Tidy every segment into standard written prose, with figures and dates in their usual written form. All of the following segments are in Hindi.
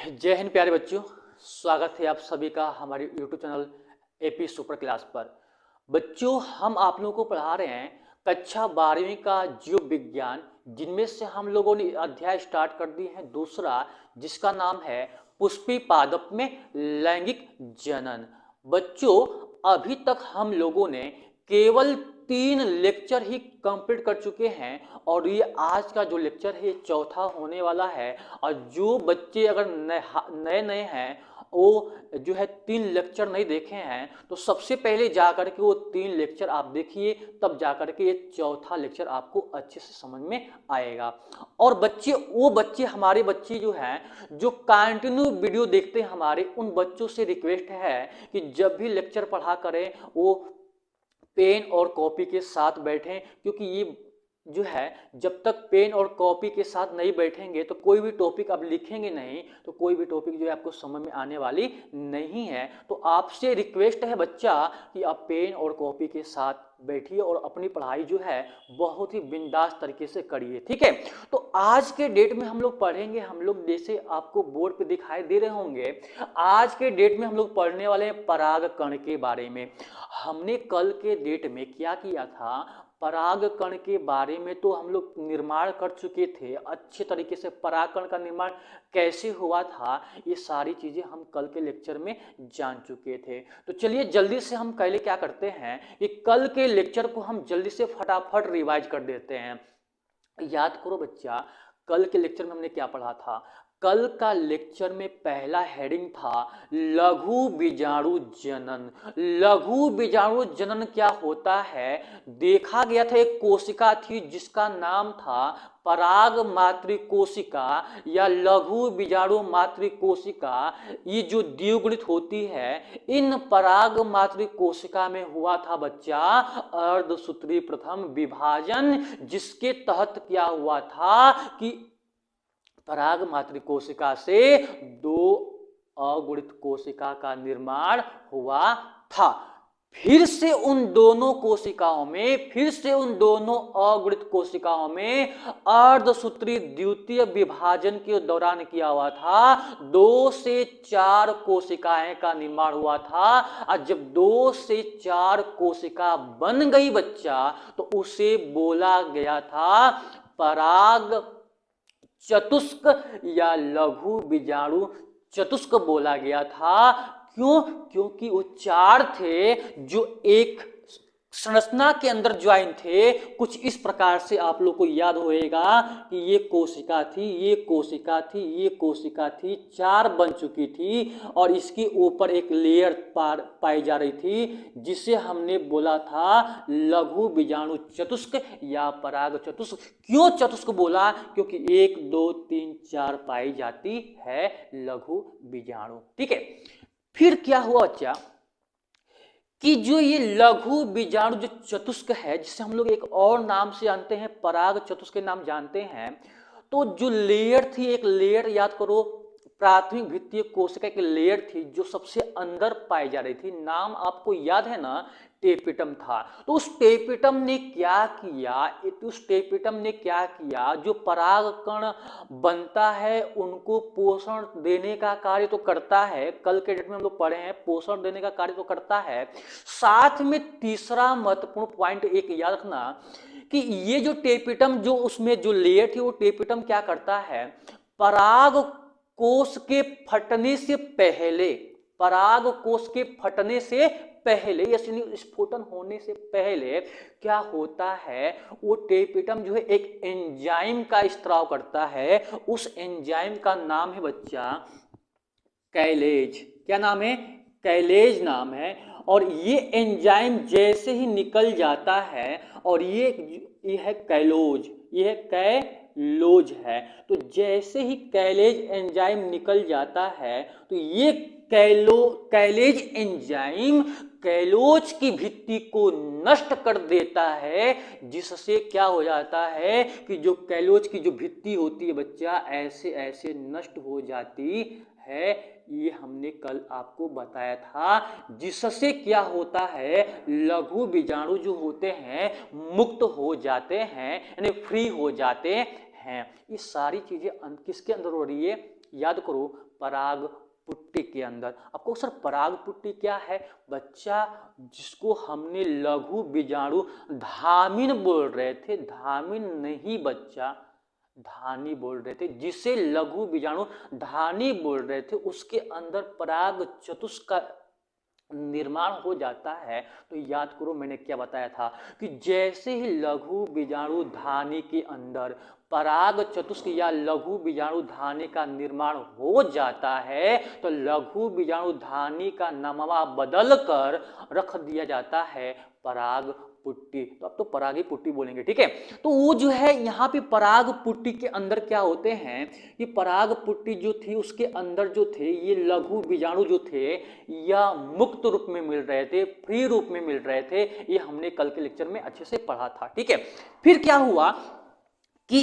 जय हिंद प्यारे बच्चों। स्वागत है आप सभी का हमारे YouTube channel AP super class पर। बच्चों, हम आप लोगों को पढ़ा रहे हैं कक्षा 12वीं का जीव विज्ञान, जिनमें से हम लोगों ने अध्याय स्टार्ट कर दिए हैं दूसरा, जिसका नाम है पुष्पी पादप में लैंगिक जनन। बच्चों, अभी तक हम लोगों ने केवल 3 लेक्चर ही कंप्लीट कर चुके हैं और ये आज का जो लेक्चर है चौथा होने वाला है। और जो बच्चे अगर नए नए हैं वो जो है 3 लेक्चर नहीं देखे हैं तो सबसे पहले जा करके वो 3 लेक्चर आप देखिए, तब जा करके ये चौथा लेक्चर आपको अच्छे से समझ में आएगा। और वो बच्चे हमारे बच्चे जो हैं जो कंटिन्यू वीडियो देखते हैं हमारे, उन बच्चों से रिक्वेस्ट है कि जब भी लेक्चर पढ़ा करें वो पेन और कॉपी के साथ बैठें, क्योंकि ये जो है जब तक पेन और कॉपी के साथ नहीं बैठेंगे तो कोई भी टॉपिक आप लिखेंगे नहीं तो कोई भी टॉपिक जो है आपको समझ में आने वाली नहीं है। तो आपसे रिक्वेस्ट है बच्चा कि आप पेन और कॉपी के साथ बैठिए और अपनी पढ़ाई जो है बहुत ही बिंदास तरीके से करिए, ठीक है। तो आज के डेट में हम लोग पढ़ेंगे, हम लोग जैसे आपको बोर्ड पे दिखाई दे रहे होंगे, आज के डेट में हम लोग पढ़ने वाले हैं पराग कण के बारे में। हमने कल के डेट में क्या किया था, पराग कण के बारे में तो हम लोग निर्माण कर चुके थे अच्छे तरीके से। पराग कण का निर्माण कैसे हुआ था ये सारी चीजें हम कल के लेक्चर में जान चुके थे। तो चलिए जल्दी से हम पहले क्या करते हैं कि कल के लेक्चर को हम जल्दी से फटाफट रिवाइज कर देते हैं। याद करो बच्चा, कल के लेक्चर में हमने क्या पढ़ा था। कल का लेक्चर में पहला हेडिंग था लघु बीजाणु जनन। लघु बीजाणु जनन क्या होता है, देखा गया था एक कोशिका थी जिसका नाम था पराग मातृकोशिका या लघु बीजाणु मातृकोशिका। ये जो द्विगुणित होती है, इन पराग मातृकोशिका में हुआ था बच्चा अर्धसूत्री प्रथम विभाजन, जिसके तहत क्या हुआ था कि पराग मातृकोशिका से 2 अगुणित कोशिका का निर्माण हुआ था। फिर से उन दोनों अगुणित कोशिकाओं में अर्धसूत्री द्वितीय विभाजन के दौरान किया हुआ था 2 से 4 कोशिकाएं का निर्माण हुआ था। और जब 2 से 4 कोशिका बन गई बच्चा तो उसे बोला गया था पराग चतुष्क या लघु बीजाणु चतुष्क बोला गया था। क्यों? क्योंकि वो 4 थे जो एक संरचना के अंदर ज्वाइन थे। कुछ इस प्रकार से आप लोग को याद होएगा कि ये कोशिका थी, ये कोशिका थी, ये कोशिका थी, 4 बन चुकी थी और इसके ऊपर एक लेयर पाई जा रही थी जिसे हमने बोला था लघु बीजाणु चतुष्क या पराग चतुष्क। क्यों चतुष्क बोला? क्योंकि 1 2 3 4 पाई जाती है लघु बीजाणु, ठीक है। फिर क्या हुआ बच्चा कि जो ये लघु बीजाणु जो चतुष्क है, जिसे हम लोग एक और नाम से जानते हैं पराग चतुष्क के नाम जानते हैं, तो जो लेयर थी, एक लेयर याद करो, प्राथमिक भित्तीय कोशिका एक लेयर थी जो सबसे अंदर पाई जा रही थी। नाम आपको याद है ना, टेपिटम था। तो उस टेपिटम ने क्या किया, जो पराग कण बनता है उनको पोषण देने का कार्य तो करता है, कल के डेट में हम लोग पढ़े हैं, पोषण देने का कार्य तो करता है। साथ में तीसरा महत्वपूर्ण पॉइंट एक याद रखना कि ये जो टेपिटम, जो उसमें जो लेयर थी, वो टेपिटम क्या करता है, पराग कोश के फटने से पहले या स्फुटन होने से पहले क्या होता है, वो टेपिटम जो है एक एंजाइम का स्त्राव करता है। उस एंजाइम का नाम है बच्चा कैलेज। क्या नाम है? कैलेज नाम है। और ये एंजाइम जैसे ही निकल जाता है, और ये है कैलोज, ये है कैलोज है। तो जैसे ही कैलेज एंजाइम निकल जाता है तो ये कैलेज एंजाइम कैलोज की भित्ति को नष्ट कर देता है, जिससे क्या हो जाता है कि जो कैलोज की जो भित्ति होती है बच्चा ऐसे ऐसे नष्ट हो जाती है। ये हमने कल आपको बताया था, जिससे क्या होता है, लघु बीजाणु जो होते हैं मुक्त हो जाते हैं, यानी फ्री हो जाते हैं। ये सारी चीजें किसके अंदर हो रही है? याद करो, पराग पुट्टी के अंदर। आपको सर पराग पुट्टी क्या है बच्चा, जिसको हमने लघु बीजाणु धामिन बोल रहे थे, धामिन नहीं बच्चा, धानी बोल रहे थे, जिसे लघु बीजाणु धानी बोल रहे थे, उसके अंदर पराग चतुष्क का निर्माण हो जाता है। तो याद करो मैंने क्या बताया था कि जैसे ही लघु बीजाणु धानी के अंदर पराग चतुष्क या लघु बीजाणु धानी का निर्माण हो जाता है तो लघु बीजाणु धानी का नामवा बदल कर रख दिया जाता है पराग पुट्टी। तो अब तो परागी पुट्टी बोलेंगे, ठीक है। तो वो जो है यहाँ पे पराग पुट्टी के अंदर क्या होते हैं, ये पराग पुट्टी जो थी उसके अंदर जो थे ये लघु बीजाणु जो थे या मुक्त रूप में मिल रहे थे, फ्री रूप में मिल रहे थे, ये हमने कल के लेक्चर में अच्छे से पढ़ा था, ठीक है। फिर क्या हुआ कि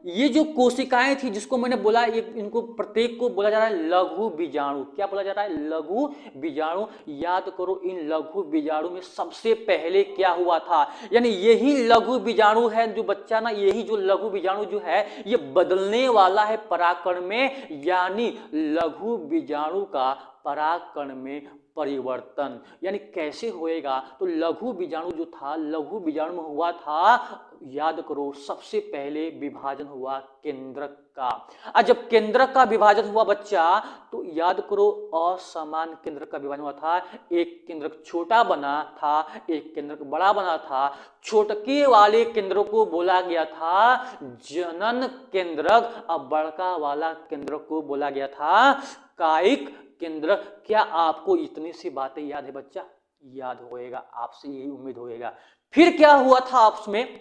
ये जो कोशिकाएं थी जिसको मैंने बोला ये इनको प्रत्येक को बोला जा रहा है लघु बीजाणु। क्या बोला जा रहा है, लघु बीजाणु। याद करो इन लघु बीजाणु में सबसे पहले क्या हुआ था, यानी यही लघु बीजाणु है जो बच्चा ना, यही जो लघु बीजाणु जो है ये बदलने वाला है परागकण में, यानी लघु बीजाणु का परागकण में परिवर्तन। यानी कैसे होएगा, तो लघु बीजाणु जो था, लघु बीजाणु में हुआ था, याद करो सबसे पहले विभाजन हुआ केंद्रक का। और जब केंद्रक का विभाजन हुआ बच्चा तो याद करो असमान केंद्रक का विभाजन हुआ था। एक केंद्रक छोटा बना था, एक केंद्रक बड़ा बना था। छोटके वाले केंद्रक को बोला गया था जनन केंद्रक और बड़का वाला केंद्रक को बोला गया था कायिक केंद्रक। क्या आपको इतनी सी बातें याद है बच्चा? याद होएगा, आपसे यही उम्मीद होएगा। फिर क्या हुआ था आपस में,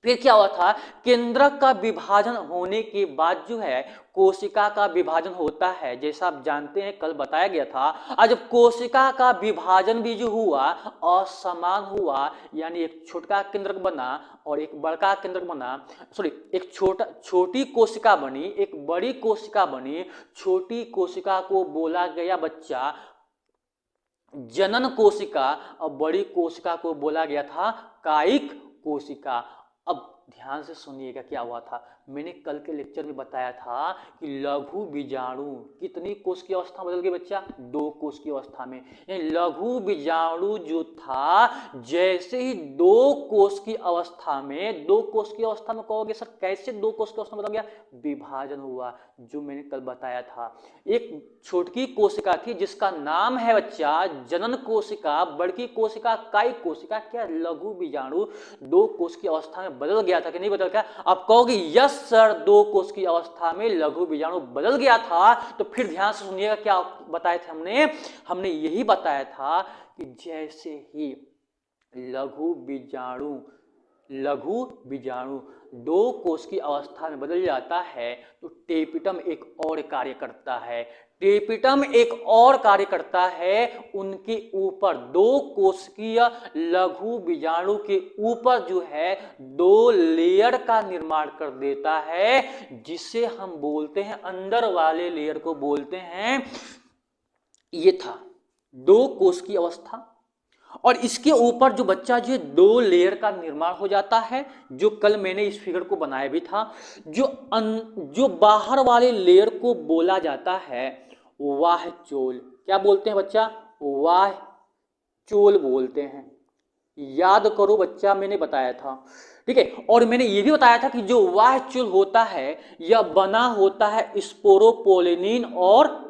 फिर क्या हुआ था, केंद्रक का विभाजन होने के बाद जो है कोशिका का विभाजन होता है, जैसा आप जानते हैं कल बताया गया था। और जब कोशिका का विभाजन भी जो हुआ असमान हुआ, यानी एक छोटा केंद्रक बना और एक बड़का केंद्रक बना, सॉरी एक छोटी कोशिका बनी, एक बड़ी कोशिका बनी। छोटी कोशिका को बोला गया बच्चा जनन कोशिका और बड़ी कोशिका को बोला गया था कायिक कोशिका। अब ध्यान से सुनिएगा क्या हुआ था, मैंने कल के लेक्चर में बताया था कि लघु बीजाणु कितनी कोश की अवस्था बदल गई बच्चा, 2 कोश की अवस्था में। यानी लघु बीजाणु जो था जैसे ही 2 कोश की अवस्था में, 2 कोश की अवस्था में कहोगे सर कैसे 2 कोश की अवस्था में बदल गया, विभाजन हुआ, जो मैंने कल बताया था। एक छोटी कोशिका थी जिसका नाम है बच्चा जनन कोशिका, बड़की कोशिका कायिक कोशिका। क्या लघु बीजाणु 2 कोश की अवस्था में बदल गया था कि नहीं बदल गया? आप कहोगे यस सर 2 कोश की अवस्था में लघु बीजाणु बदल गया था। तो फिर ध्यान से सुनिएगा क्या बताए थे हमने यही बताया था कि जैसे ही लघु बीजाणु 2 कोश की अवस्था में बदल जाता है तो टेपिटम एक और कार्य करता है। टेपिटम एक और कार्य करता है, उनके ऊपर 2 कोशिकीय लघु बीजाणु के ऊपर जो है 2 लेयर का निर्माण कर देता है, जिसे हम बोलते हैं अंदर वाले लेयर को बोलते हैं, ये था 2 कोश की अवस्था। और इसके ऊपर जो बच्चा जो 2 लेयर का निर्माण हो जाता है, जो कल मैंने इस फिगर को बनाया भी था। जो बाहर वाले लेयर को बोला जाता है वाह चोल। क्या बोलते हैं बच्चा? वाह चोल बोलते हैं। याद करो बच्चा मैंने बताया था, ठीक है। और मैंने ये भी बताया था कि जो वाह चोल होता है यह बना होता है स्पोरोपोलिनिन और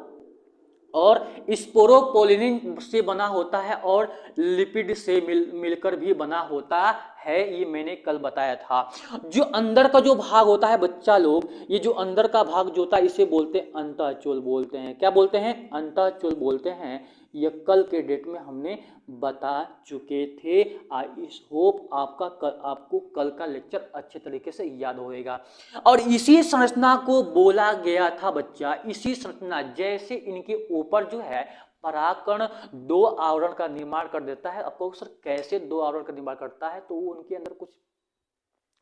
स्पोरोपोलिनिन से बना होता है और लिपिड से मिलकर भी बना होता है, ये मैंने कल बताया था। जो अंदर का जो भाग होता है बच्चा लोग, ये जो अंदर का भाग जो होता है इसे बोलते हैं अंतःचोल बोलते हैं। क्या बोलते हैं? अंतःचोल बोलते हैं। ये कल के डेट में हमने बता चुके थे। इस होप आपको कल का लेक्चर अच्छे तरीके से याद होएगा। और इसी संरचना को बोला गया था बच्चा, इसी संरचना जैसे इनके ऊपर जो है परागकण 2 आवरण का निर्माण कर देता है। आपको सर कैसे 2 आवरण का निर्माण करता है? तो उनके अंदर कुछ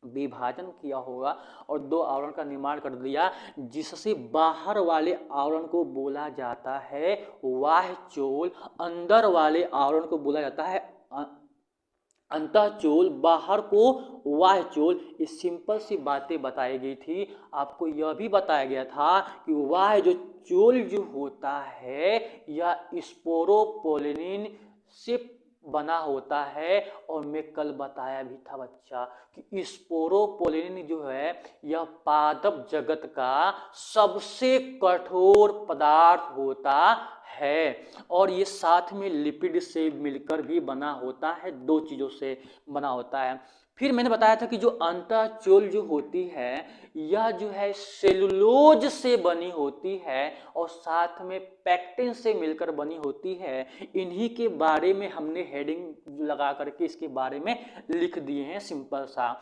विभाजन किया होगा और 2 आवरण का निर्माण कर दिया, जिससे बाहर वाले आवरण को बोला जाता है वाह्य चोल, अंदर वाले आवरण को बोला जाता है अंतःचोल, बाहर को वाह्यचोल, ये सिंपल सी बातें बताई गई थी। आपको यह भी बताया गया था कि वाह्य जो चोल जो होता है यह स्पोरोपोलिनिन से बना होता है। और मैं कल बताया भी था बच्चा कि स्पोरोपोलिनिन जो है यह पादप जगत का सबसे कठोर पदार्थ होता है और ये साथ में लिपिड से मिलकर भी बना होता है, दो चीजों से बना होता है। फिर मैंने बताया था कि जो अंतःचोल जो होती है यह जो है सेलुलोज से बनी होती है और साथ में पैक्टिन से मिलकर बनी होती है। इन्हीं के बारे में हमने हेडिंग लगा करके इसके बारे में लिख दिए हैं सिंपल सा।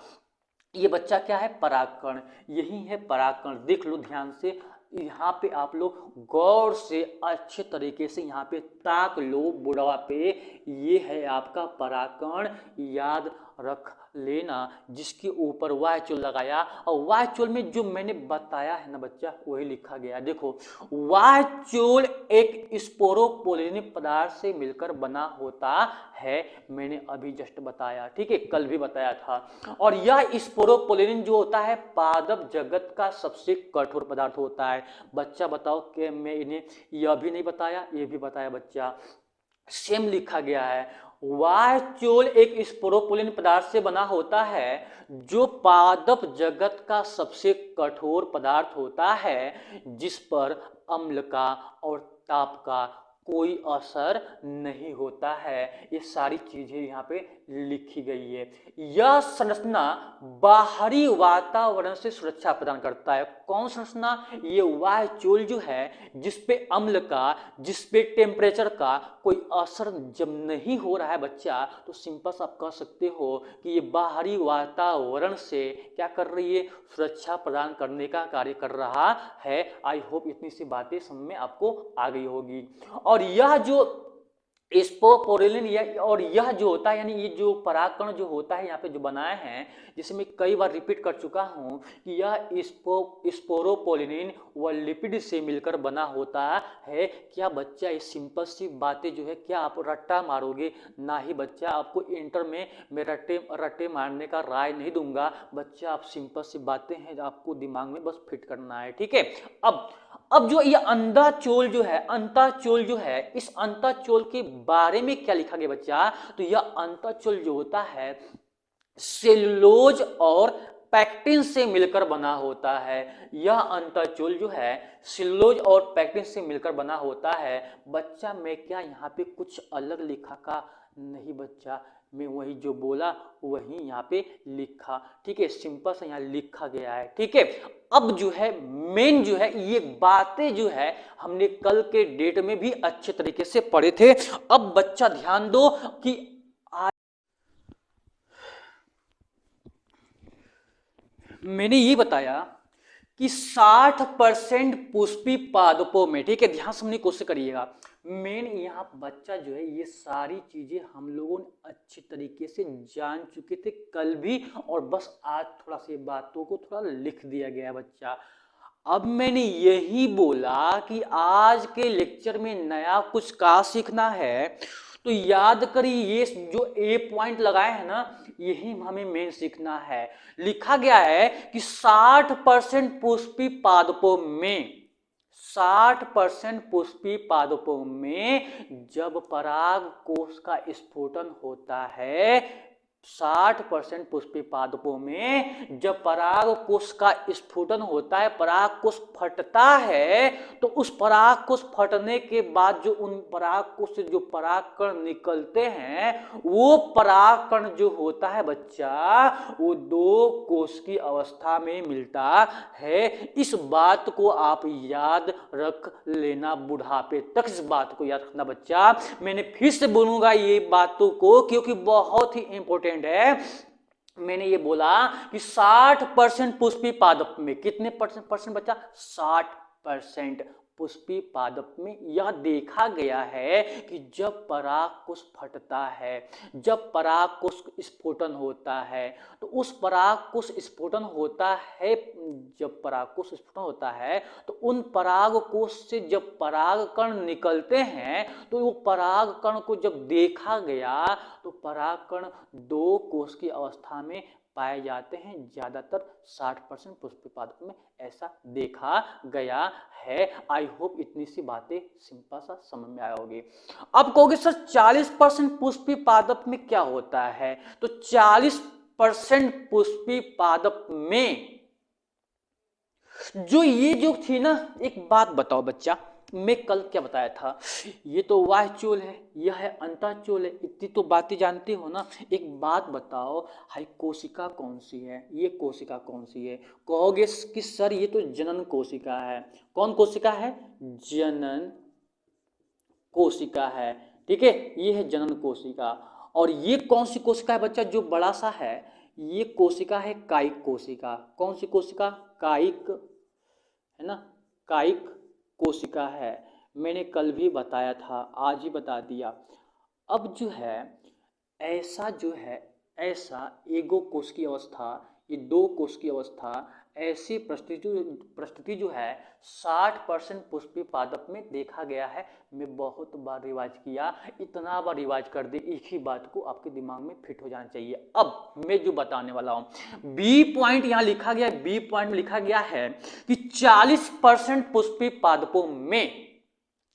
ये बच्चा क्या है, परागकण, यही है परागकण। देख लो ध्यान से, यहाँ पे आप लोग गौर से अच्छे तरीके से यहाँ पे ताक लो बुढ़वा पे, ये है आपका परागकण, याद रख लेना, जिसके ऊपर वाह्यचोल लगाया और वाह्यचोल में जो मैंने बताया है ना बच्चा वही लिखा गया। देखो वाह्यचोल एक स्पोरोपोलिनिक पदार्थ से मिलकर बना होता है, मैंने अभी जस्ट बताया, ठीक है, कल भी बताया था। और यह स्पोरोपोलिनिन जो होता है पादप जगत का सबसे कठोर पदार्थ होता है। बच्चा बताओ कि मैं इन्हें यह भी नहीं बताया, ये भी बताया बच्चा, सेम लिखा गया है। वाह्यचोल एक स्पोरोपोलिन पदार्थ से बना होता है जो पादप जगत का सबसे कठोर पदार्थ होता है, जिस पर अम्ल का और ताप का कोई असर नहीं होता है। ये सारी चीजें यहाँ पे लिखी गई है। यह संरचना बाहरी वातावरण से सुरक्षा प्रदान करता है। कौन संरचना, ये वाह्यचोल जो है जिसपे अम्ल का, जिसपे टेम्परेचर का कोई असर जब नहीं हो रहा है बच्चा, तो सिंपल आप कह सकते हो कि ये बाहरी वातावरण से क्या कर रही है, सुरक्षा प्रदान करने का कार्य कर रहा है। आई होप इतनी सी बातें समझ में आपको आ गई होगी। और यह जो स्पोरोपोलिन और यह जो होता है, यानी ये जो परागकण जो होता है यहाँ पे जो बनाए हैं, जिसे मैं कई बार रिपीट कर चुका हूँ कि यह स्पोरोपोलिन व लिपिड से मिलकर बना होता है। क्या बच्चा ये सिंपल सी बातें जो है क्या आप रट्टा मारोगे? ना ही बच्चा, आपको इंटर में मैं रट्टे मारने का राय नहीं दूंगा बच्चा, आप सिंपल सी बातें हैं आपको दिमाग में बस फिट करना है, ठीक है। अब जो ये अंतःचोल जो है, अंतःचोल जो है, इस अंतःचोल के बारे में क्या लिखा गया बच्चा, तो यह अंतःचोल जो होता है सेलुलोज और पैक्टिन से मिलकर बना होता है। यह अंतःचोल जो है सेलुलोज और पैक्टिन से मिलकर बना होता है। बच्चा मैं क्या यहाँ पे कुछ अलग लिखा का नहीं बच्चा, मैं वही जो बोला वही यहाँ पे लिखा, ठीक है, सिंपल सा यहाँ लिखा गया है, ठीक है। अब जो है मेन जो है ये बातें जो है हमने कल के डेट में भी अच्छे तरीके से पढ़े थे। अब बच्चा ध्यान दो कि मैंने ये बताया कि 60% पुष्पी पादपों में, ठीक है, ध्यान समझने की कोशिश करिएगा। मेन यहाँ बच्चा जो है ये सारी चीजें हम लोगों ने अच्छी तरीके से जान चुके थे कल भी, और बस आज थोड़ा सी बातों को थोड़ा लिख दिया गया बच्चा। अब मैंने यही बोला कि आज के लेक्चर में नया कुछ का सीखना है, तो याद करिए ये जो ए पॉइंट लगाए हैं ना, यही हमें मेन सीखना है। लिखा गया है कि 60% पुष्पी पादपों में, 60% पुष्पी पादपों में जब पराग कोश का स्फुटन होता है, 60% पुष्पी पादपों में जब पराग कोश का स्फुटन होता है, पराग कोश फटता है, तो उस पराग कोश फटने के बाद जो उन पराग कोश से जो परागकण निकलते हैं, वो परागकण जो होता है बच्चा, वो दो कोश की अवस्था में मिलता है। इस बात को आप याद रख लेना, बुढ़ापे तक इस बात को याद रखना बच्चा। मैंने फिर से बोलूंगा ये बातों को क्योंकि बहुत ही इंपॉर्टेंट है। मैंने ये बोला कि 60% पुष्पी पादप में, कितने परसेंट बच्चा, 60% पुष्पी पादप में यह देखा गया है कि जब परागकोश फटता है, जब परागकोश स्फोटन होता है, तो उस परागकोश स्फोटन होता है, जब परागकोश स्फोटन होता है तो उन परागकोश से जब परागकण निकलते हैं तो वो परागकण को जब देखा गया तो परागकण दो कोश की अवस्था में पाए जाते हैं। ज्यादातर 60% पुष्पी पादप में ऐसा देखा गया है। आई होप इतनी सी बातें सिंपल सा समझ में आया होगी। अब कहोगे सर 40% पुष्पी पादप में क्या होता है? तो 40% पुष्पी पादप में जो थी ना, एक बात बताओ बच्चा, मैं कल क्या बताया था, ये तो वाह्यचूल है, यह है अंतःचूल है, इतनी तो बातें जानते हो ना। एक बात बताओ, हाई कोशिका कौन सी है, ये कोशिका कौन सी है? कहोगे कि सर ये तो जनन कोशिका है। कौन कोशिका है? जनन कोशिका है। ठीक है, ये है जनन कोशिका। और ये कौन सी कोशिका है बच्चा जो बड़ा सा है? ये कोशिका है कायिक कोशिका। कौन सी कोशिका? कायिक, है ना, कायिक कोशिका है। मैंने कल भी बताया था, आज ही बता दिया। अब जो है ऐसा एगो कोश की अवस्था, ये दो कोश की अवस्था, ऐसी परिस्थिति जो है 60% पुष्पी पादप में देखा गया है। मैं बहुत बार रिवाइज किया, इतना बार रिवाइज कर दे, एक ही बात को आपके दिमाग में फिट हो जाना चाहिए। अब मैं जो बताने वाला हूं, बी पॉइंट यहां लिखा गया है, बी पॉइंट में लिखा गया है कि 40% पुष्पी पादपों में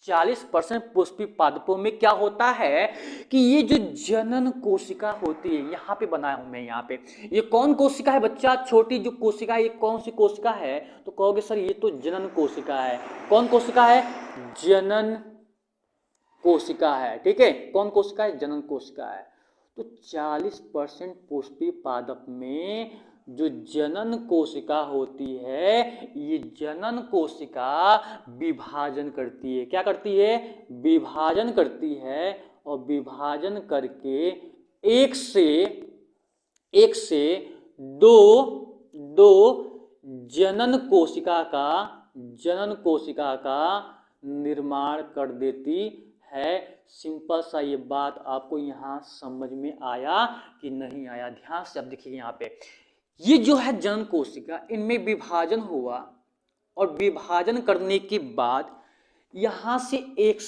40% पुष्पी पादपों में क्या होता है कि ये जो जनन कोशिका होती है, यहां पे बनाया हूं मैं, यहां पे ये कौन कोशिका है बच्चा? छोटी जो कोशिका है, ये कौन सी कोशिका है? तो कहोगे सर ये तो जनन कोशिका है। कौन कोशिका है? जनन कोशिका है। ठीक है, कौन कोशिका है? जनन कोशिका है। तो 40% पुष्पी पादप में जो जनन कोशिका होती है, ये जनन कोशिका विभाजन करती है। क्या करती है? विभाजन करती है। और विभाजन करके एक से दो जनन कोशिका का निर्माण कर देती है। सिंपल सा ये बात आपको यहां समझ में आया कि नहीं आया? ध्यान से अब देखिए, यहां पे ये जो है जनन कोशिका, इनमें विभाजन हुआ और विभाजन करने के बाद यहां से एक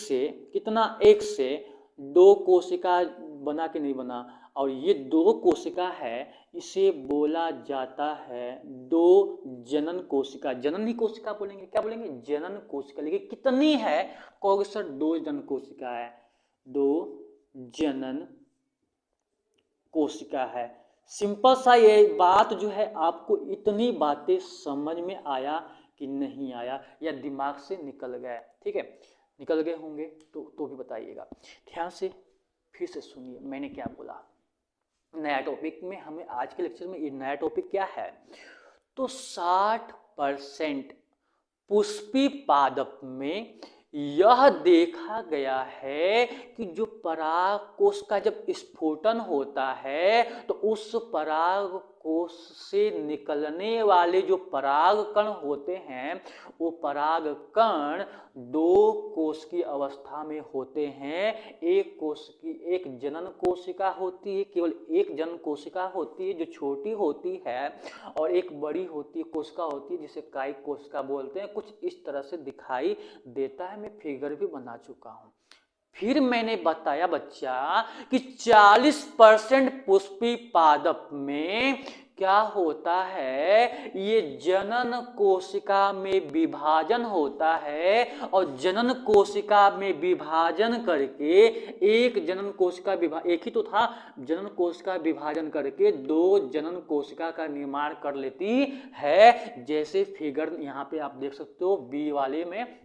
से दो कोशिका बना कि नहीं बना, और ये दो कोशिका है, इसे बोला जाता है दो जनन कोशिका। जननी कोशिका बोलेंगे, क्या बोलेंगे? जनन कोशिका। लेकिन कितनी है? कहोगे सर दो जनन कोशिका है, दो जनन कोशिका है। सिंपल सा ये बात जो है, आपको इतनी बातें समझ में आया कि नहीं आया, या दिमाग से निकल गए? ठीक है, निकल गए होंगे तो भी बताइएगा। ध्यान से फिर से सुनिए मैंने क्या बोला। नया टॉपिक में हमें आज के लेक्चर में, ये नया टॉपिक क्या है? तो 60% पुष्पी पादप में यह देखा गया है कि जो परागकोश का जब स्फोटन होता है तो उस परागकोश से निकलने वाले जो परागकण होते हैं, वो परागकण दो कोश की अवस्था में होते हैं। एक जनन कोशिका होती है, केवल एक जनन कोशिका होती है जो छोटी होती है, और एक बड़ी होती है कोशिका होती है जिसे कायिक कोशिका बोलते हैं। कुछ इस तरह से दिखाई देता है, मैं फिगर भी बना चुका हूं। फिर मैंने बताया बच्चा कि 40% पुष्पी पादप में क्या होता है, ये जनन कोशिका में विभाजन होता है, और जनन कोशिका में विभाजन करके एक जनन कोशिका एक ही तो था, जनन कोशिका विभाजन करके दो जनन कोशिका का निर्माण कर लेती है। जैसे फिगर यहाँ पे आप देख सकते हो, बी वाले में,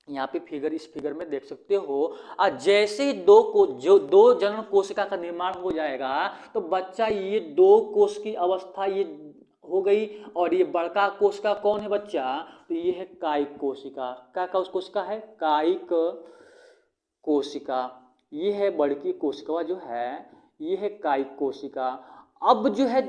यहाँ पे फिगर, इस फिगर में देख सकते हो। जैसे ही दो जनन कोशिका का निर्माण हो जाएगा तो बच्चा ये दो कोश की अवस्था ये हो गई, और ये बड़का कोशिका कौन है बच्चा? तो ये है कायिक कोशिका। क्या कोशिका है? कायिक कोशिका। ये है बड़की कोशिका जो है, ये है कायिक कोशिका। अब जो है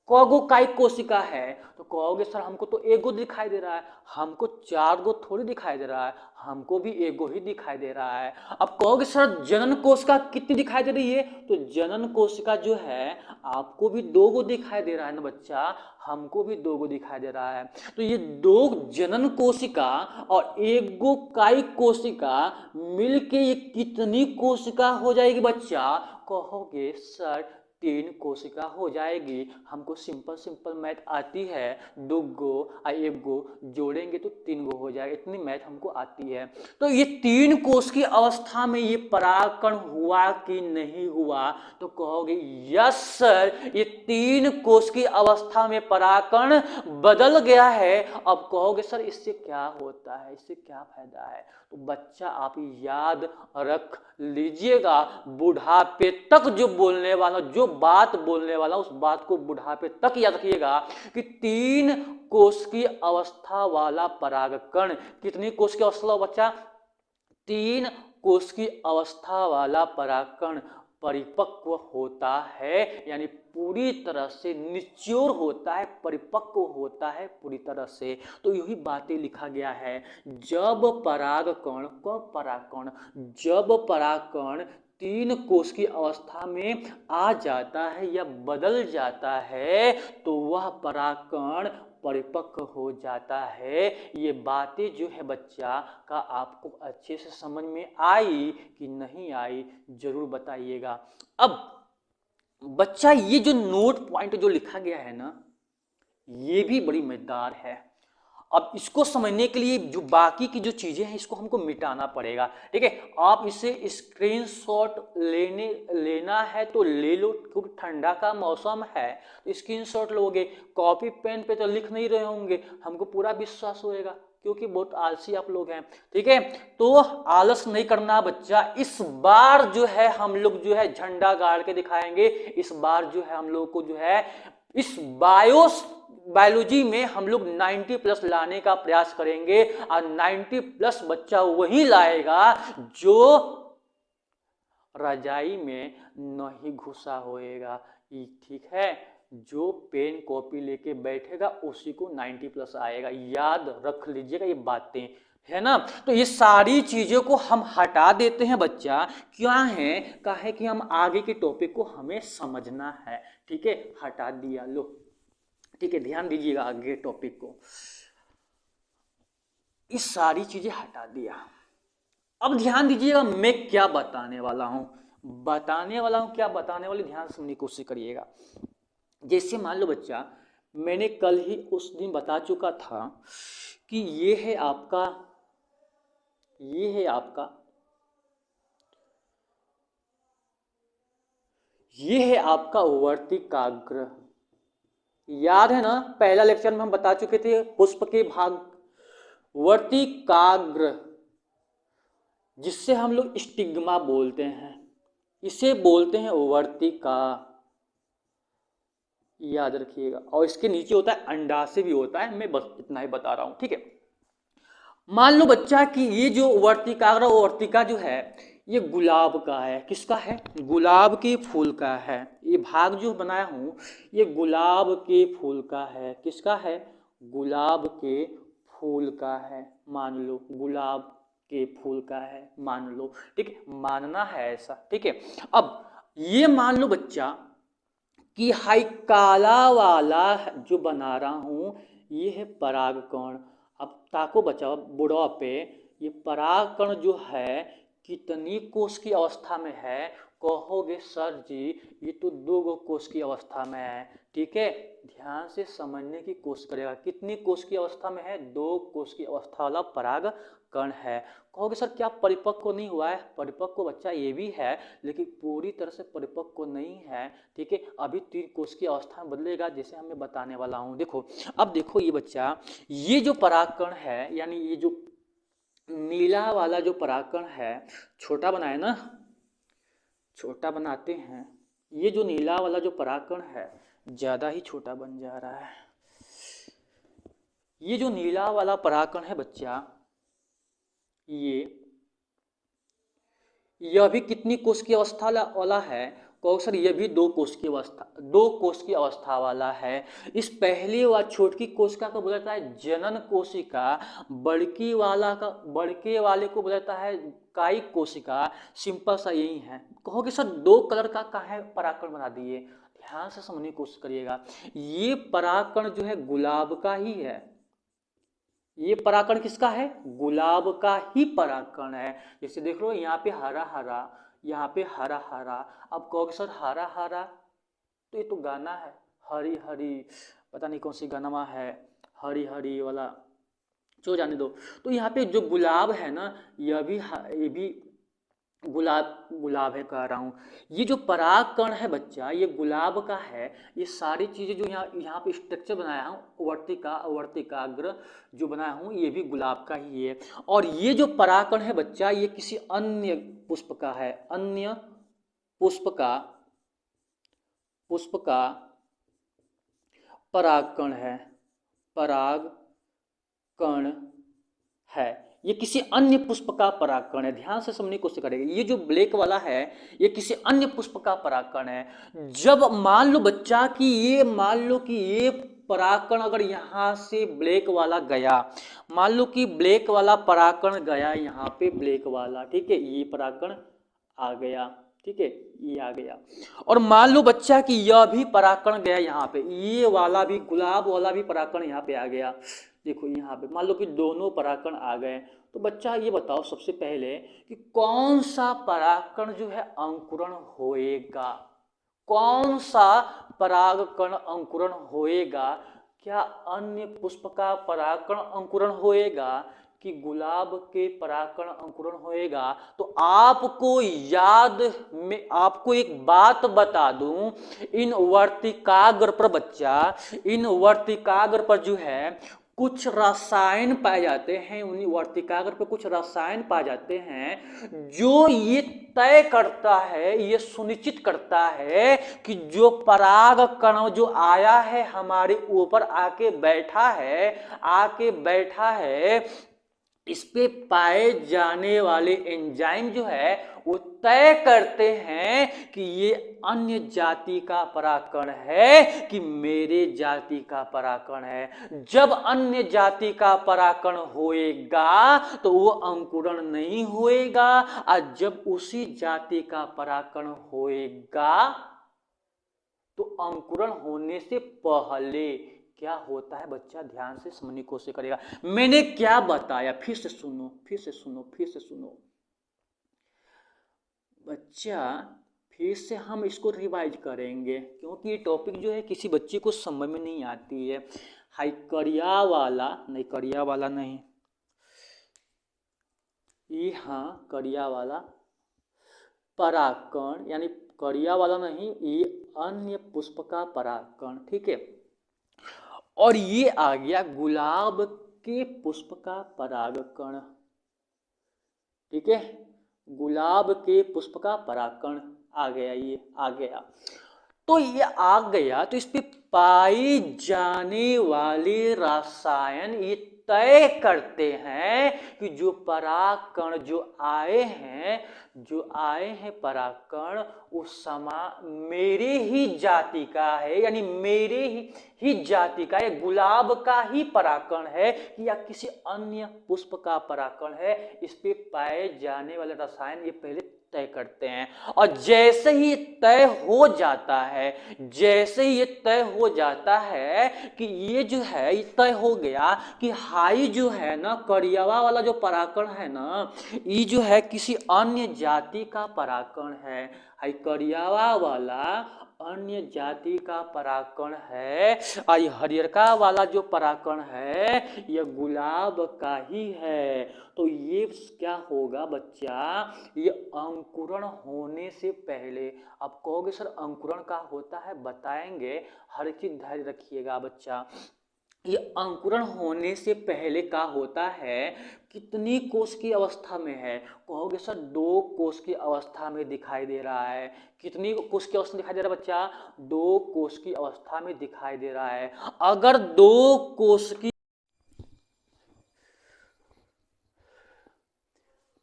कौगो काई कोशिका है, तो कहोगे सर हमको तो एगो दिखाई दे रहा है, हमको 4 गो थोड़ी दिखाई दे रहा है, हमको भी एगो ही दिखाई दे रहा है। अब कहोगे सर जनन कोशिका कितनी दिखाई दे रही है, तो जनन कोशिका जो है आपको भी 2 गो दिखाई दे रहा है ना बच्चा, हमको भी 2 गो दिखाई दे रहा है। तो ये 2 जनन कोशिका और 1 गो काई कोशिका मिलके ये कितनी कोशिका हो जाएगी बच्चा, कहोगे सर 3 कोशिका हो जाएगी। हमको सिंपल मैथ आती है, 2 गो और 1 गो जोड़ेंगे तो 3 गो हो जाएगा, इतनी मैथ हमको आती है। तो ये 3 कोश की अवस्था में ये परागकण हुआ कि नहीं हुआ, तो कहोगे यस सर ये 3 कोश की अवस्था में परागकण बदल गया है। अब कहोगे सर इससे क्या होता है, इससे क्या फायदा है, तो बच्चा आप याद रख लीजिएगा, बुढ़ापे तक जो बोलने वाला, जो बात बोलने वाला, उस बात को बुढ़ापे तक याद रखिएगा कि 3 कोश की अवस्था वाला परागकण, कितनी कोश की अवस्था बच्चा, 3 कोश की अवस्था वाला परागकण परिपक्व होता है, यानी पूरी तरह से निच्योर होता है, परिपक्व होता है पूरी तरह से। तो यही बातें लिखा गया है, जब परागकण, कब परागकण, जब परागकण 3 कोश की अवस्था में आ जाता है या बदल जाता है, तो वह परागकण परिपक्व हो जाता है। ये बातें जो है बच्चा का आपको अच्छे से समझ में आई कि नहीं आई, जरूर बताइएगा। अब बच्चा ये जो नोट पॉइंट जो लिखा गया है ना, ये भी बड़ी मजेदार है। अब इसको समझने के लिए जो बाकी की जो चीजें हैं इसको हमको मिटाना पड़ेगा, ठीक है। आप इसे स्क्रीनशॉट लेना है तो ले लो, क्योंकि ठंडा का मौसम है तो स्क्रीनशॉट लोगे, कॉपी पेन पे तो लिख नहीं रहे होंगे, हमको पूरा विश्वास होएगा क्योंकि बहुत आलसी आप लोग हैं, ठीक है। तो आलस नहीं करना बच्चा, इस बार जो है हम लोग जो है झंडा गाड़ के दिखाएंगे। इस बार जो है हम लोग को जो है इस बायोलॉजी में हम लोग 90 प्लस लाने का प्रयास करेंगे, और 90 प्लस बच्चा वही लाएगा जो रजाई में नहीं घुसा होएगा, ठीक है। जो पेन कॉपी लेके बैठेगा उसी को 90 प्लस आएगा, याद रख लीजिएगा ये बातें, है ना। तो ये सारी चीजों को हम हटा देते हैं बच्चा, क्या है कहे कि हम आगे के टॉपिक को हमें समझना है, ठीक है। हटा दिया, लो ठीक है, ध्यान दीजिएगा आगे टॉपिक को, इस सारी चीजें हटा दिया। अब ध्यान दीजिएगा मैं क्या बताने वाला हूं, क्या बताने वाली, ध्यान सुनने की कोशिश करिएगा। जैसे मान लो बच्चा, मैंने कल ही उस दिन बता चुका था कि ये है आपका वर्तिकाग्र, याद है ना, पहला लेक्चर में हम बता चुके थे पुष्प के भाग, वर्तिकाग्र जिससे हम लोग स्टिग्मा बोलते हैं, इसे बोलते हैं वर्तिका, याद रखिएगा। और इसके नीचे होता है अंडाशय भी होता है, मैं बस इतना ही बता रहा हूं, ठीक है। मान लो बच्चा कि ये जो वर्तिका जो है ये गुलाब का है, किसका है, गुलाब के फूल का है। ये भाग जो बनाया हूं ये गुलाब के फूल का है, किसका है, गुलाब के फूल का है, मान लो गुलाब के फूल का है, मान लो, ठीक है, मानना है ऐसा, ठीक है। अब ये मान लो बच्चा कि हाई काला वाला जो बना रहा हूं ये है परागकण। अब ताको बचाओ बुढ़वा पे, ये परागकण जो है कितनी कोश की अवस्था में है, कहोगे सर जी ये तो 2 गो कोश की अवस्था में है, ठीक है। ध्यान से समझने की कोशिश करेगा, कितनी कोश की अवस्था में है, 2 कोश की अवस्था वाला परागकण है। कहोगे सर क्या परिपक्व नहीं हुआ है, परिपक्व बच्चा ये भी है लेकिन पूरी तरह से परिपक्व नहीं है, ठीक है। अभी 3 कोश की अवस्था में बदलेगा, जैसे हमें बताने वाला हूँ। देखो अब देखो ये बच्चा, ये जो परागकण है, यानी ये जो नीला वाला जो परागकण है, छोटा बनाए ना, छोटा बनाते हैं, ये जो नीला वाला जो परागकण है ज्यादा ही छोटा बन जा रहा है। ये जो नीला वाला परागकण है बच्चा, यह भी कितनी कोश की अवस्था वाला है, कहोगे सर ये भी दो कोष की अवस्था वाला है। इस पहली व छोटकी कोशिका को बोला जाता है जनन कोशिका, बड़के वाले को बोला जाता है कायिक कोशिका। सिंपल सा यही है। कहोगे सर दो कलर का काहे परागकण बना दिए? ध्यान से समझने की कोशिश करिएगा। ये परागकण जो है गुलाब का ही है। ये परागकण किसका है? गुलाब का ही परागकण है। जैसे देख लो यहाँ पे हरा हरा, यहाँ पे हरा हरा। अब कहोगे सर हरा हरा तो ये तो गाना है, हरी हरी, पता नहीं कौन सी गाना है, हरी हरी वाला, जो जाने दो। तो यहाँ पे जो गुलाब है ना, ये भी गुलाब है कह रहा हूँ। ये जो परागकण है बच्चा, ये गुलाब का है। ये सारी चीजें जो यहाँ पे स्ट्रक्चर बनाया हूँ, वर्तिकाग्र जो बनाया हूँ, ये भी गुलाब का ही है। और ये जो परागकण है बच्चा, ये किसी अन्य पुष्प का है, अन्य पुष्प का परागकण है, परागकण है। ये किसी अन्य पुष्प का परागकण है। ध्यान से समझने की कोशिश करेंगे। ये जो ब्लैक वाला है, ये किसी अन्य पुष्प का परागकण है। जब मान लो बच्चा कि ये परागकण अगर यहाँ से ब्लैक वाला गया, मान लो कि ब्लैक वाला परागकण गया यहाँ पे, ब्लैक वाला, ठीक है, ये परागकण आ गया, ठीक है, ये आ गया। और मान लो बच्चा कि यह भी परागकण गया यहाँ पे, ये वाला भी, गुलाब वाला भी परागकण यहाँ पे आ गया। देखो यहाँ पे मान लो कि दोनों परागकण आ गए। तो बच्चा ये बताओ सबसे पहले कि कौन सा परागकण जो है अंकुरण होएगा? कौन सा परागकण अंकुरण होएगा? क्या अन्य पुष्प का परागकण अंकुरण होएगा कि गुलाब के परागकण अंकुरण होएगा? तो आपको एक बात बता दूं, इन वर्तिकाग्र पर बच्चा, इन वर्तिकाग्र पर जो है कुछ रसायन पाए जाते हैं, उन्हीं वर्तिकाग्र पर कुछ रसायन पाए जाते हैं जो ये तय करता है, ये सुनिश्चित करता है कि जो पराग कण जो आया है हमारे ऊपर आके बैठा है, इस पे पाए जाने वाले एंजाइम जो है वो तय करते हैं कि ये अन्य जाति का परागकण है कि मेरे जाति का परागकण है। जब अन्य जाति का परागकण होएगा तो वो अंकुरण नहीं होएगा, और जब उसी जाति का परागकण होएगा तो अंकुरण होने से पहले क्या होता है बच्चा? ध्यान से समझने की कोशिश करेगा। मैंने क्या बताया? फिर से सुनो बच्चा, फिर से हम इसको रिवाइज करेंगे क्योंकि ये टॉपिक जो है किसी बच्चे को समझ में नहीं आती है। हाई करिया वाला नहीं, ये हाँ करिया वाला परागकण, यानी करिया वाला नहीं, ये अन्य पुष्प का परागकण, ठीक है। और ये आ गया गुलाब के पुष्प का परागकण, ठीक है, गुलाब के पुष्प का परागकण आ गया, ये आ गया। तो ये आ गया तो इस पे पाए जाने वाले रसायन ये तय करते हैं कि जो परागकण जो आए हैं परागकण, वो मेरे ही जाति का है, यानी मेरे ही जाति का, ये गुलाब का ही परागकण है या किसी अन्य पुष्प का परागकण है। इस पे पाए जाने वाले रसायन ये पहले तय करते हैं। और जैसे ही तय हो जाता है कि ये जो है ये तय हो गया कि हाई जो है ना, करियावा वाला जो परागकण है ना, ये जो है किसी अन्य जाति का परागकण है। हाई करियावा वाला अन्य जाति का परागकण है, और ये हरियरका वाला जो परागकण है यह गुलाब का ही है। तो ये क्या होगा बच्चा? ये अंकुरण होने से पहले, अब कहोगे सर अंकुरण का होता है, बताएंगे, हर चीज धैर्य रखिएगा बच्चा। ये अंकुरण होने से पहले का होता है, कितनी कोष की अवस्था में है? कहोगे सर 2 कोष की अवस्था में दिखाई दे रहा है। कितनी कोष की अवस्था में दिखाई दे रहा है बच्चा? 2 कोष की अवस्था में दिखाई दे रहा है। अगर 2 कोष की,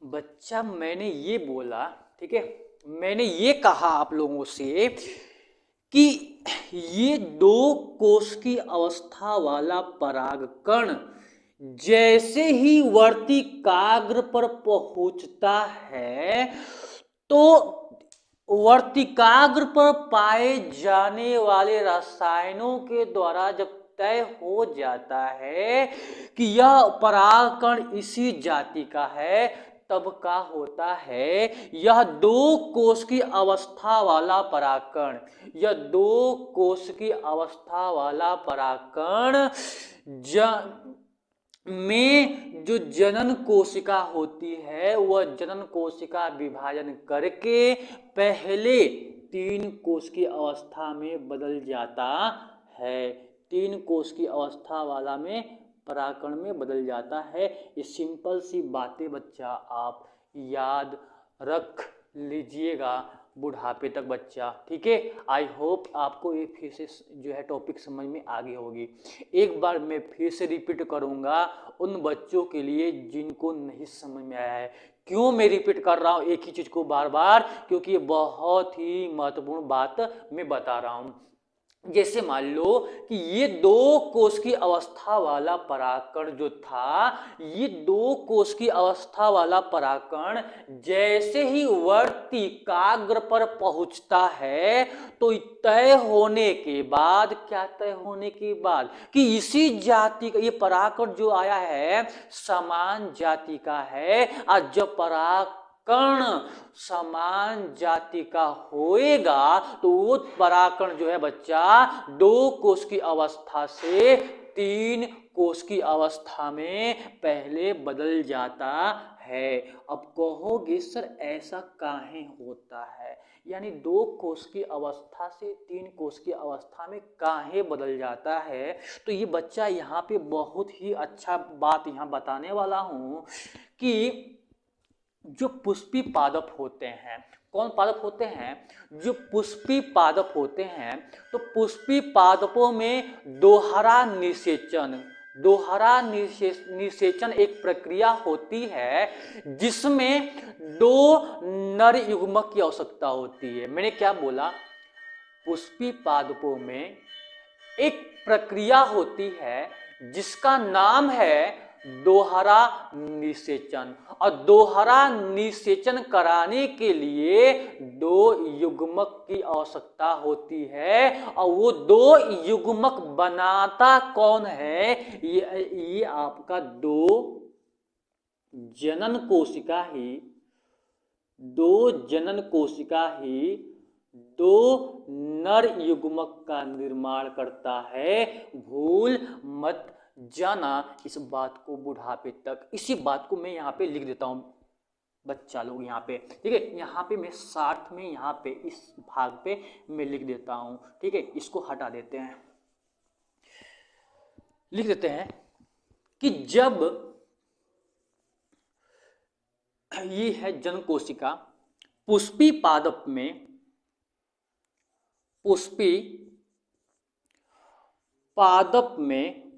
बच्चा मैंने ये बोला, ठीक है, मैंने ये कहा आप लोगों से कि ये 2 कोश की अवस्था वाला परागकण जैसे ही वर्तिकाग्र पर पहुंचता है तो वर्तिकाग्र पर पाए जाने वाले रसायनों के द्वारा जब तय हो जाता है कि यह परागकण इसी जाति का है, तब का होता है यह 2 कोश की अवस्था वाला परागकण, यह 2 कोश की अवस्था वाला परागकण में जो जनन कोशिका होती है वह जनन कोशिका विभाजन करके पहले 3 कोश की अवस्था में बदल जाता है। 3 कोश की अवस्था वाला में परागकण में बदल जाता है। ये सिंपल सी बातें बच्चा आप याद रख लीजिएगा बुढ़ापे तक बच्चा, ठीक है। आई होप आपको ये फिर से जो है टॉपिक समझ में आ गई होगी। एक बार मैं फिर से रिपीट करूंगा उन बच्चों के लिए जिनको नहीं समझ में आया है। क्यों मैं रिपीट कर रहा हूँ एक ही चीज को बार बार, क्योंकि ये बहुत ही महत्वपूर्ण बात मैं बता रहा हूँ। जैसे मान लो कि ये 2 कोश की अवस्था वाला परागकण जो था, ये 2 कोश की अवस्था वाला परागकण जैसे ही वर्तिकाग्र पर पहुंचता है तो तय होने के बाद, क्या तय होने के बाद कि इसी जाति का ये परागकण जो आया है समान जाति का है, और जब पराग कण समान जाति का होएगा तो वो परागकण जो है बच्चा 2 कोश की अवस्था से 3 कोश की अवस्था में पहले बदल जाता है। अब कहोगे सर ऐसा काहे होता है, यानी 2 कोश की अवस्था से 3 कोश की अवस्था में काहे बदल जाता है, तो ये बच्चा यहाँ पे बहुत ही अच्छा बात यहाँ बताने वाला हूँ कि जो पुष्पी पादप होते हैं, कौन पादप होते हैं, जो पुष्पी पादप होते हैं, तो पुष्पी पादपों में दोहरा निषेचन एक प्रक्रिया होती है जिसमें 2 नर युग्मक की आवश्यकता होती है। मैंने क्या बोला, पुष्पी पादपों में एक प्रक्रिया होती है जिसका नाम है दोहरा निषेचन, और दोहरा निषेचन कराने के लिए 2 युग्मक की आवश्यकता होती है, और वो 2 युग्मक बनाता कौन है, ये आपका 2 जनन कोशिका ही 2 नर युग्मक का निर्माण करता है। भूल मत जाना इस बात को बुढ़ापे तक। इसी बात को मैं यहाँ पे लिख देता हूँ बच्चा लोग, यहाँ पे ठीक है, यहाँ पे मैं 60 में यहाँ पे इस भाग पे मैं लिख देता हूँ, ठीक है। इसको हटा देते हैं, लिख देते हैं कि जब ये है जनन कोशिका, पुष्पी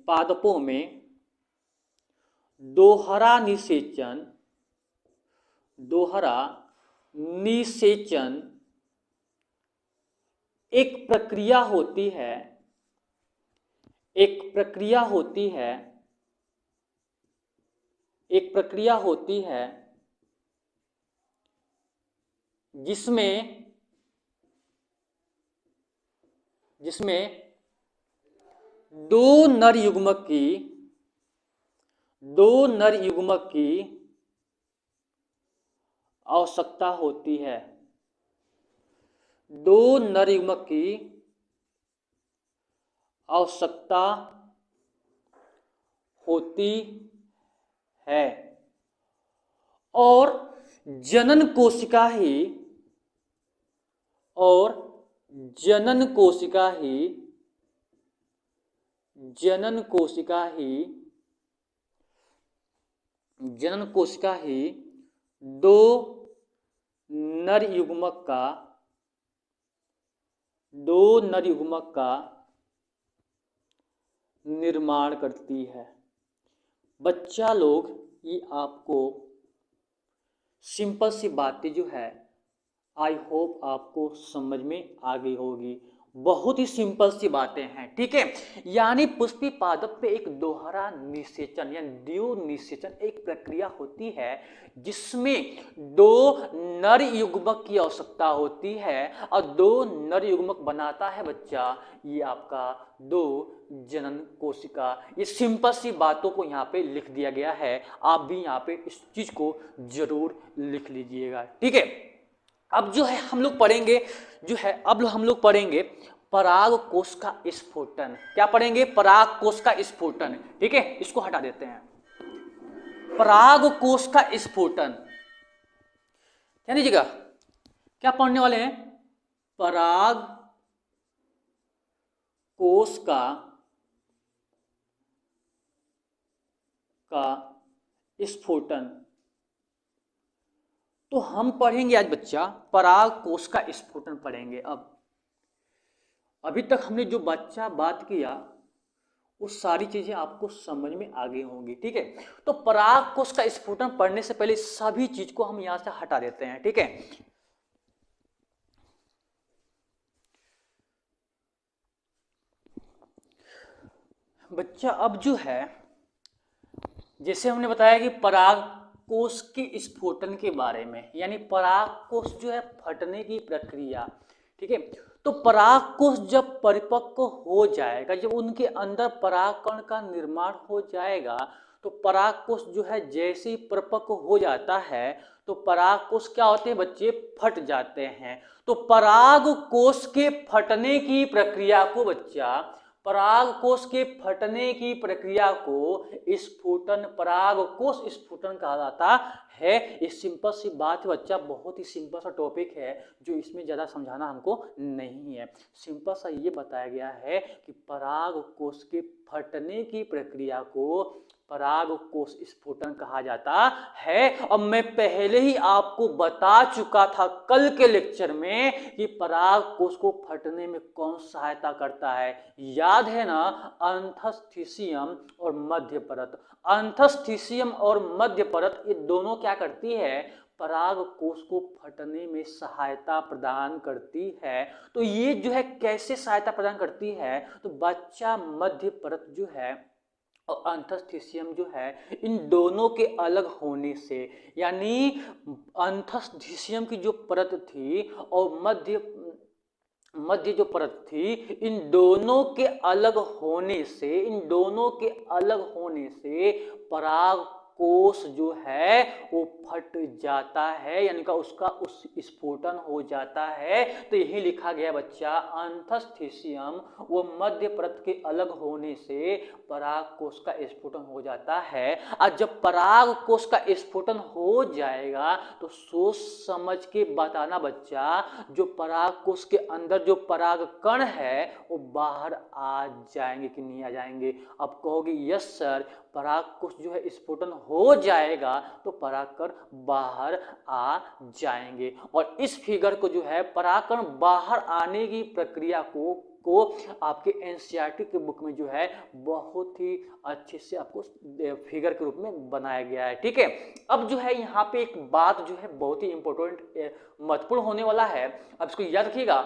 पादपों में दोहरा निषेचन एक प्रक्रिया होती है जिसमें 2 नर युग्मक की आवश्यकता होती है। 2 नर युग्मक की आवश्यकता होती है और जनन कोशिका ही 2 नर युग्मक का निर्माण करती है। बच्चा लोग ये आपको सिंपल सी बातें जो है आई होप आपको समझ में आ गई होगी। बहुत ही सिंपल सी बातें हैं, ठीक है। यानी पुष्पी पादप पे एक दोहरा निषेचन या द्वि निषेचन एक प्रक्रिया होती है जिसमें दो नर युग्मक की आवश्यकता होती है और दो नर युग्मक बनाता है बच्चा ये आपका दो जनन कोशिका। ये सिंपल सी बातों को यहाँ पे लिख दिया गया है, आप भी यहाँ पे इस चीज को जरूर लिख लीजिएगा, ठीक है। अब जो है हम लोग पढ़ेंगे जो है अब हम लोग पढ़ेंगे पराग कोश का स्फोटन। क्या पढ़ेंगे? पराग कोश का स्फोटन, ठीक है। इसको हटा देते हैं। पराग कोश का स्फोटन क्या लीजिएगा, क्या पढ़ने वाले हैं? पराग कोश का स्फोटन। तो हम पढ़ेंगे आज बच्चा पराग कोश का स्फोटन पढ़ेंगे। अब अभी तक हमने जो बच्चा बात किया वो सारी चीजें आपको समझ में आ गई होंगी, ठीक है। तो पराग कोश का स्फोटन पढ़ने से पहले सभी चीज को हम यहां से हटा देते हैं, ठीक है। बच्चा अब जो है जैसे हमने बताया कि पराग कोश के स्फोटन के बारे में, यानी पराग कोश जो है फटने की प्रक्रिया, ठीक है। तो पराग कोश जब परिपक्व हो जाएगा, जब उनके अंदर परागकण का निर्माण हो जाएगा, तो पराग कोश जो है जैसे ही परिपक्व हो जाता है तो पराग कोश क्या होते हैं बच्चे? फट जाते हैं। तो पराग कोश के फटने की प्रक्रिया को बच्चा पराग कोश के फटने की प्रक्रिया को स्फुटन, पराग कोश स्फुटन कहा जाता है। ये सिंपल सी बात है बच्चा, बहुत ही सिंपल सा टॉपिक है जो इसमें ज्यादा समझाना हमको नहीं है। सिंपल सा ये बताया गया है कि पराग कोश के फटने की प्रक्रिया को पराग कोश स्फुटन कहा जाता है। और मैं पहले ही आपको बता चुका था कल के लेक्चर में कि पराग कोश को फटने में कौन सहायता करता है, याद है ना? अंतस्थिसियम और मध्य परत। अंतस्थिसियम और मध्य परत ये दोनों क्या करती है? पराग कोश को फटने में सहायता प्रदान करती है। तो ये जो है कैसे सहायता प्रदान करती है? तो बच्चा मध्य परत जो है और अंतस्थिसियम जो है इन दोनों के अलग होने से, यानी अंतस्थिसियम की जो परत थी और मध्य जो परत थी, इन दोनों के अलग होने से, इन दोनों के अलग होने से पराग कोश जो है वो फट जाता है, यानी का उसका उस स्फोटन हो जाता है। तो यही लिखा गया बच्चा, अंतस्थिसियम व मध्य परत के अलग होने से पराग कोश का स्फोटन हो जाता है। और जब पराग कोश का स्फोटन हो जाएगा तो सोच समझ के बताना बच्चा, जो पराग कोश के अंदर जो पराग कण है वो बाहर आ जाएंगे कि नहीं आ जाएंगे? अब कहोगे यस सर, पराग कोश जो है स्फोटन हो जाएगा तो परागकण बाहर आ जाएंगे। और इस फिगर को जो है परागकण बाहर आने की प्रक्रिया को आपके एनसीईआरटी के बुक में जो है बहुत ही अच्छे से आपको फिगर के रूप में बनाया गया है, ठीक है। अब जो है यहाँ पे एक बात जो है बहुत ही इंपॉर्टेंट महत्वपूर्ण होने वाला है, अब इसको याद रखिएगा।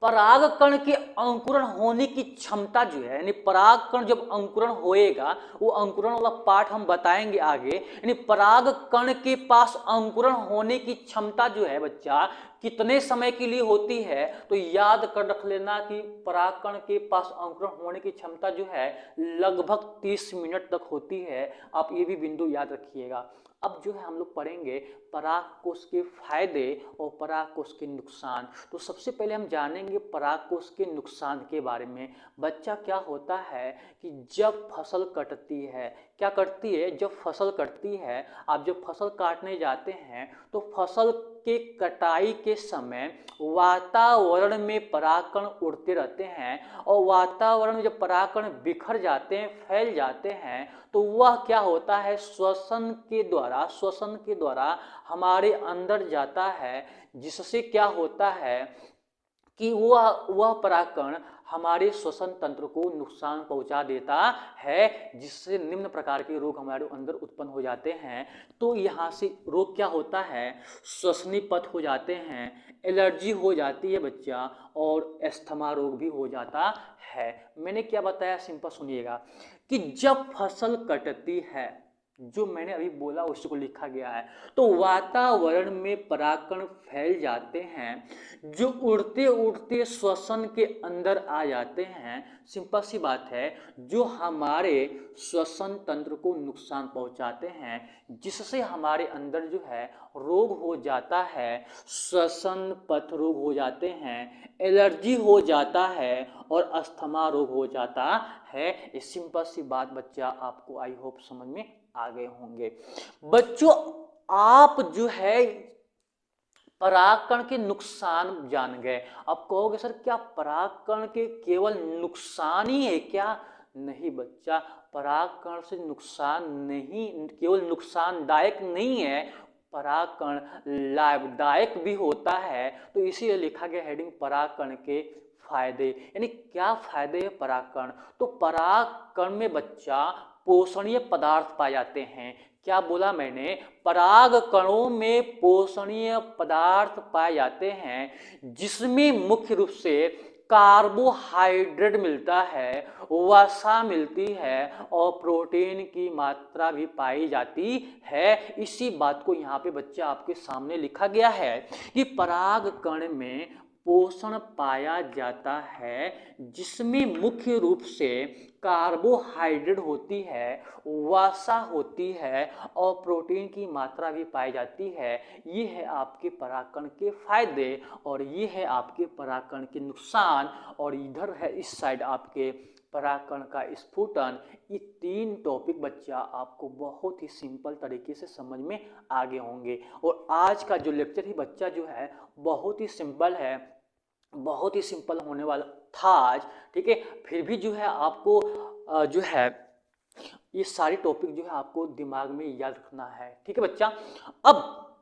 परागकण के अंकुरण होने की क्षमता जो है, यानी परागकण जब अंकुरण होएगा, वो अंकुरण वाला पार्ट हम बताएंगे आगे। यानी परागकण के पास अंकुरण होने की क्षमता जो है बच्चा कितने समय के लिए होती है? तो याद कर रख लेना कि परागकण के पास अंकुरण होने की क्षमता जो है लगभग 30 मिनट तक होती है। आप ये भी बिंदु याद रखिएगा। अब जो है हम लोग पढ़ेंगे पराग कोश के फायदे और पराग कोश के नुकसान। तो सबसे पहले हम जानेंगे पराग कोश के नुकसान के बारे में। बच्चा क्या होता है कि जब फसल कटती है, क्या करती है? जब फसल कटती है, आप जब फसल काटने जाते हैं तो फसल के कटाई के समय वातावरण में परागकण उड़ते रहते हैं और वातावरण में जब परागकण बिखर जाते हैं, फैल जाते हैं, तो वह क्या होता है? श्वसन के द्वारा हमारे अंदर जाता है, जिससे क्या होता है कि वह परागकण हमारे श्वसन तंत्र को नुकसान पहुंचा देता है, जिससे निम्न प्रकार के रोग हमारे अंदर उत्पन्न हो जाते हैं। तो यहाँ से रोग क्या होता है, श्वसनीय पथ हो जाते हैं, एलर्जी हो जाती है बच्चा, और अस्थमा रोग भी हो जाता है। मैंने क्या बताया, सिंपल सुनिएगा कि जब फसल कटती है, जो मैंने अभी बोला उसको लिखा गया है, तो वातावरण में परागकण फैल जाते हैं जो उड़ते उड़ते श्वसन के अंदर आ जाते हैं। सिंपल सी बात है, जो हमारे श्वसन तंत्र को नुकसान पहुंचाते हैं, जिससे हमारे अंदर जो है रोग हो जाता है, श्वसन पथ रोग हो जाते हैं, एलर्जी हो जाता है और अस्थमा रोग हो जाता है। ये सिंपल सी बात बच्चा आपको आई होप समझ में आ गए होंगे। बच्चों आप जो है परागकण के नुकसान जान गए। अब कहोगे सर क्या परागकण के केवल नुकसान ही है क्या? नहीं बच्चा, परागकण से नुकसान नहीं, केवल नुकसानदायक नहीं है, परागकण लाभदायक भी होता है। तो इसीलिए लिखा गया हेडिंग परागकण के फायदे। यानी क्या फायदे है परागकण? तो परागकण में बच्चा पोषणीय पदार्थ पाए जाते हैं। क्या बोला मैंने? पराग कणों में पोषणीय पदार्थ पाए जाते हैं, जिसमें मुख्य रूप से कार्बोहाइड्रेट मिलता है, वसा मिलती है और प्रोटीन की मात्रा भी पाई जाती है। इसी बात को यहाँ पे बच्चा आपके सामने लिखा गया है कि पराग कण में पोषण पाया जाता है, जिसमें मुख्य रूप से कार्बोहाइड्रेट होती है, वसा होती है और प्रोटीन की मात्रा भी पाई जाती है। ये है आपके परागकण के फायदे और ये है आपके परागकण के नुकसान, और इधर है इस साइड आपके परागकण का स्फुटन। ये तीन टॉपिक बच्चा आपको बहुत ही सिंपल तरीके से समझ में आगे होंगे। और आज का जो लेक्चर ही बच्चा जो है बहुत ही सिंपल है, बहुत ही सिंपल होने वाला था आज, ठीक है। फिर भी जो है आपको जो है ये सारी टॉपिक जो है आपको दिमाग में याद रखना है, ठीक है बच्चा। अब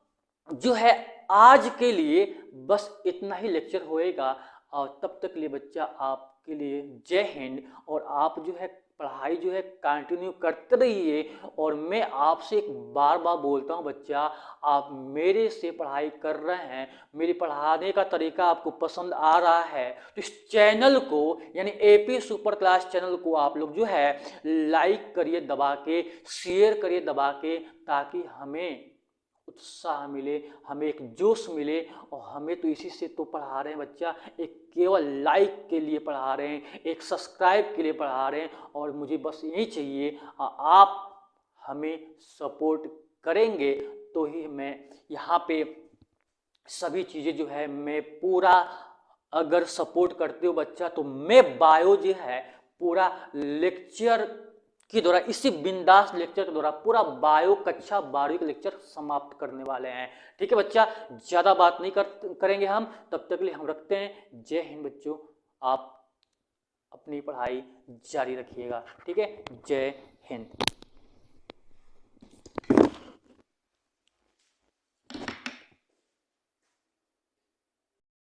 जो है आज के लिए बस इतना ही लेक्चर होएगा, और तब तक के लिए बच्चा आपके लिए जय हिंद। और आप जो है पढ़ाई जो है कंटिन्यू करते रहिए। और मैं आपसे एक बार बार बोलता हूँ बच्चा, आप मेरे से पढ़ाई कर रहे हैं, मेरे पढ़ाने का तरीका आपको पसंद आ रहा है, तो इस चैनल को यानी एपी सुपर क्लास चैनल को आप लोग जो है लाइक करिए दबा के, शेयर करिए दबा के, ताकि हमें उत्साह मिले, हमें एक जोश मिले। और हमें तो इसी से तो पढ़ा रहे हैं बच्चा, एक केवल लाइक के लिए पढ़ा रहे हैं, एक सब्सक्राइब के लिए पढ़ा रहे हैं, और मुझे बस यही चाहिए आप हमें सपोर्ट करेंगे तो ही मैं यहाँ पे सभी चीज़ें जो है मैं पूरा, अगर सपोर्ट करते हो बच्चा तो मैं बायो जो है पूरा लेक्चर के द्वारा, इसी बिंदास लेक्चर के द्वारा पूरा बायो कक्षा 12वीं का लेक्चर समाप्त करने वाले हैं, ठीक है बच्चा। ज़्यादा बात नहीं करेंगे हम, तब तक के लिए हम रखते हैं। जय हिंद बच्चों, आप अपनी पढ़ाई जारी रखिएगा, ठीक है। जय हिंद।